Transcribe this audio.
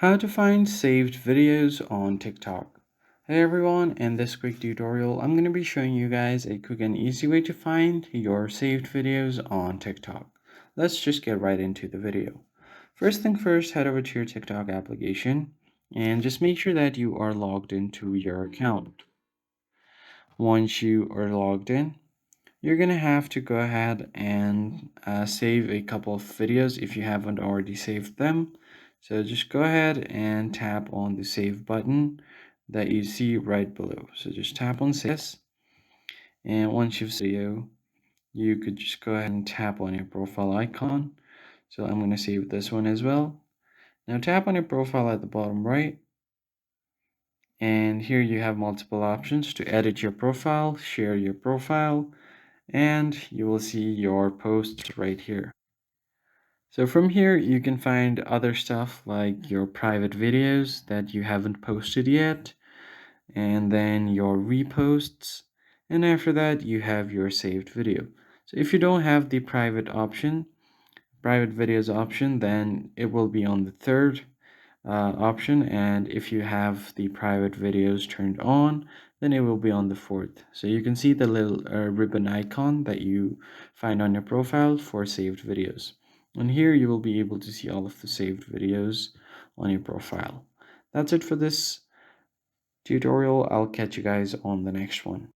How to find saved videos on TikTok. Hey everyone, in this quick tutorial, I'm going to be showing you guys a quick and easy way to find your saved videos on TikTok. Let's just get right into the video. First thing first, head over to your TikTok application and just make sure that you are logged into your account. Once you are logged in, you're going to have to go ahead and save a couple of videos if you haven't already saved them. So just go ahead and tap on the save button that you see right below. So just tap on save, and once you've saved video, you could just go ahead and tap on your profile icon. So I'm going to save this one as well. Now tap on your profile at the bottom right, and here you have multiple options to edit your profile, share your profile, and you will see your posts right here. So from here, you can find other stuff like your private videos that you haven't posted yet, and then your reposts, and after that, you have your saved video. So if you don't have the private videos option, then it will be on the third option, and if you have the private videos turned on, then it will be on the fourth. So you can see the little ribbon icon that you find on your profile for saved videos, and here you will be able to see all of the saved videos on your profile. That's it for this tutorial. I'll catch you guys on the next one.